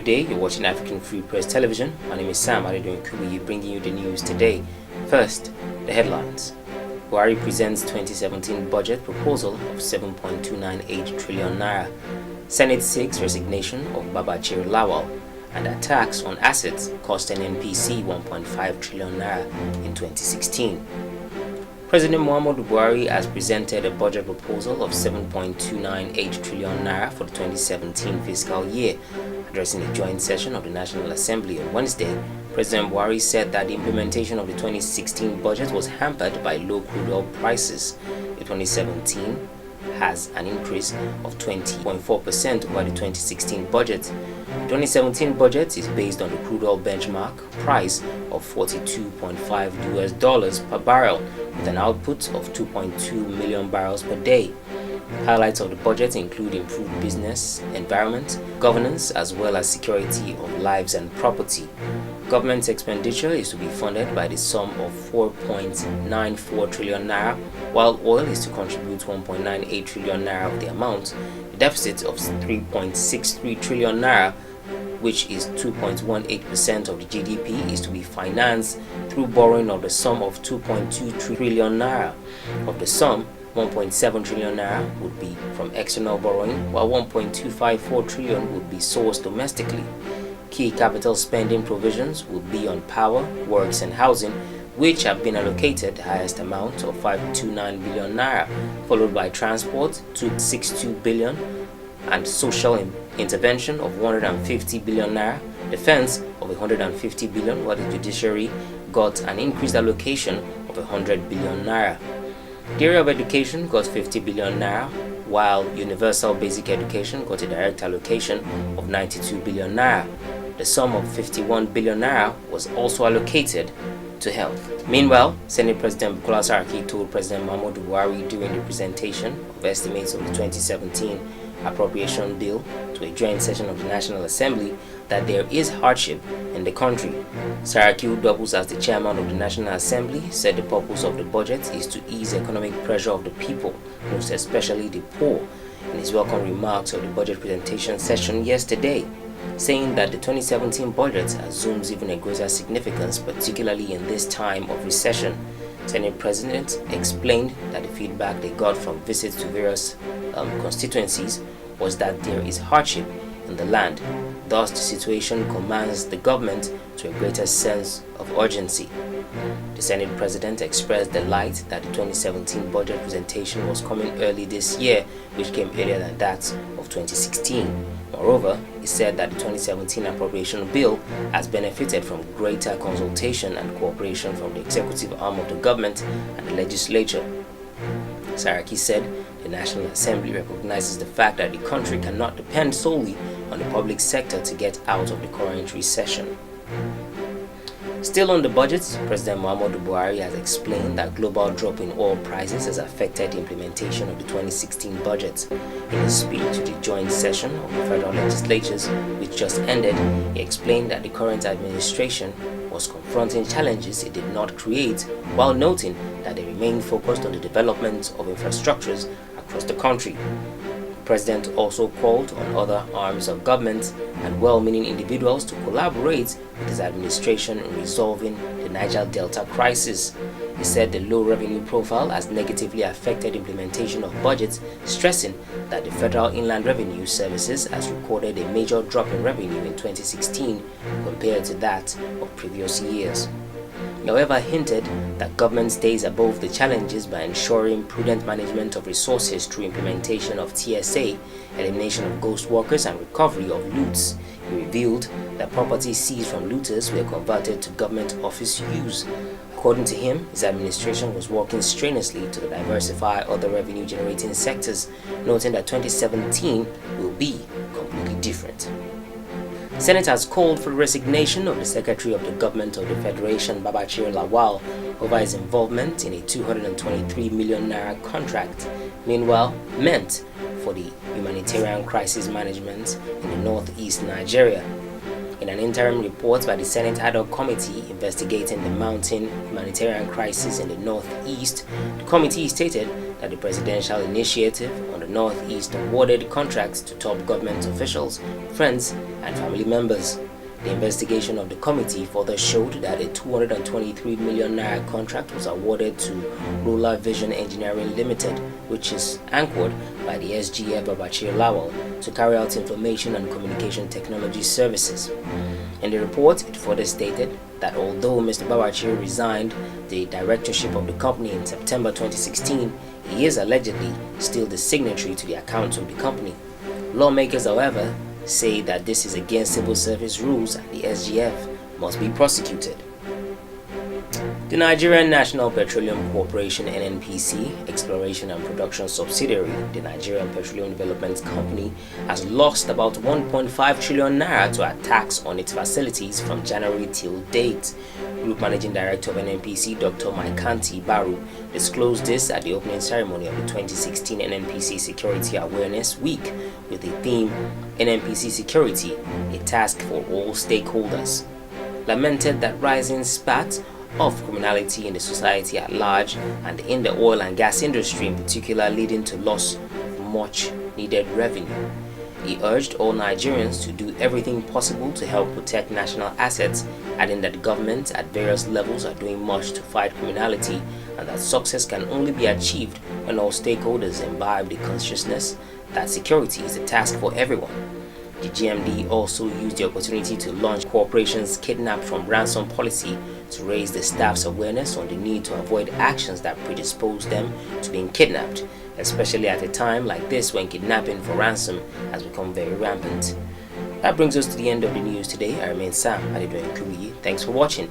Good day, you're watching African Free Press Television. My name is Sam Adedoyin Kubi, bringing you the news today. First, the headlines. Buhari presents 2017 budget proposal of 7.298 trillion naira. Senate seeks resignation of Babachir Lawal, and attacks on assets cost NNPC 1.5 trillion naira in 2016. President Muhammadu Buhari has presented a budget proposal of 7.298 trillion naira for the 2017 fiscal year. Addressing a joint session of the National Assembly on Wednesday, President Buhari said that the implementation of the 2016 budget was hampered by low crude oil prices. The 2017 has an increase of 20.4% over the 2016 budget. The 2017 budget is based on the crude oil benchmark price of $42.5 per barrel, with an output of 2.2 million barrels per day. Highlights of the budget include improved business environment, governance, as well as security of lives and property. Government expenditure is to be funded by the sum of 4.94 trillion naira, while oil is to contribute 1.98 trillion naira of the amount. The deficit of 3.63 trillion naira, which is 2.18% of the GDP, is to be financed through borrowing of the sum of 2.2 trillion naira. Of the sum, 1.7 trillion naira would be from external borrowing, while 1.254 trillion would be sourced domestically. Key capital spending provisions will be on power, works and housing, which have been allocated the highest amount of 529 billion naira, followed by transport 262 billion and social intervention of 150 billion naira, defense of 150 billion, while the judiciary got an increased allocation of 100 billion naira. The area of education got 50 billion naira, while universal basic education got a direct allocation of 92 billion naira. The sum of 51 billion naira was also allocated to health. Meanwhile, Senate President Bukola Saraki told President Muhammadu Buhari during the presentation of estimates of the 2017 appropriation bill to a joint session of the National Assembly that there is hardship in the country. Saraki, who doubles as the chairman of the National Assembly, said the purpose of the budget is to ease economic pressure of the people, most especially the poor, in his welcome remarks of the budget presentation session yesterday, saying that the 2017 budget assumes even a greater significance, particularly in this time of recession. Senate President explained that the feedback they got from visits to various constituencies was that there is hardship in the land. Thus, the situation commands the government to a greater sense of urgency. The Senate President expressed delight that the 2017 budget presentation was coming early this year, which came earlier than that of 2016. Moreover, he said that the 2017 appropriation bill has benefited from greater consultation and cooperation from the executive arm of the government and the legislature. Saraki said the National Assembly recognizes the fact that the country cannot depend solely on the public sector to get out of the current recession. Still on the budget, President Muhammadu Buhari has explained that global drop in oil prices has affected the implementation of the 2016 budget. In his speech to the joint session of the federal legislatures, which just ended, he explained that the current administration was confronting challenges it did not create, while noting that they remain focused on the development of infrastructures across the country. The President also called on other arms of government and well-meaning individuals to collaborate with his administration in resolving the Niger Delta crisis. He said the low revenue profile has negatively affected implementation of budgets, stressing that the Federal Inland Revenue Services has recorded a major drop in revenue in 2016 compared to that of previous years. He, however, hinted that government stays above the challenges by ensuring prudent management of resources through implementation of TSA, elimination of ghost workers, and recovery of loots. He revealed that property seized from looters were converted to government office use. According to him, his administration was working strenuously to diversify other revenue-generating sectors, noting that 2017 will be completely different. Senate has called for the resignation of the Secretary of the Government of the Federation, Babachir Lawal, over his involvement in a 223 million naira contract, meanwhile meant for the humanitarian crisis management in the northeast Nigeria. In an interim report by the Senate Ad Hoc Committee investigating the mounting humanitarian crisis in the Northeast, the committee stated that the presidential initiative on the Northeast awarded contracts to top government officials, friends, and family members. The investigation of the committee further showed that a 223 million naira contract was awarded to Roller Vision Engineering Limited, which is anchored by the SGF Babachir Lawal, to carry out information and communication technology services. In the report, it further stated that although Mr. Babachir resigned the directorship of the company in September 2016, he is allegedly still the signatory to the accounts of the company. Lawmakers, however, say that this is against civil service rules and the SGF must be prosecuted. The Nigerian National Petroleum Corporation (NNPC) exploration and production subsidiary, the Nigerian Petroleum Development Company, has lost about 1.5 trillion naira to attacks on its facilities from January till date. Group Managing Director of NNPC, Dr. Maikanti Baru, disclosed this at the opening ceremony of the 2016 NNPC Security Awareness Week with the theme NNPC Security, a task for all stakeholders. Lamented that rising spat of criminality in the society at large and in the oil and gas industry in particular, leading to loss of much needed revenue. He urged all Nigerians to do everything possible to help protect national assets, adding that the government at various levels are doing much to fight criminality and that success can only be achieved when all stakeholders imbibe the consciousness that security is a task for everyone. The GMD also used the opportunity to launch corporations kidnapped from ransom policy to raise the staff's awareness on the need to avoid actions that predispose them to being kidnapped, especially at a time like this when kidnapping for ransom has become very rampant. That brings us to the end of the news today. I remain Sam Adedoyin Kubi. Thanks for watching.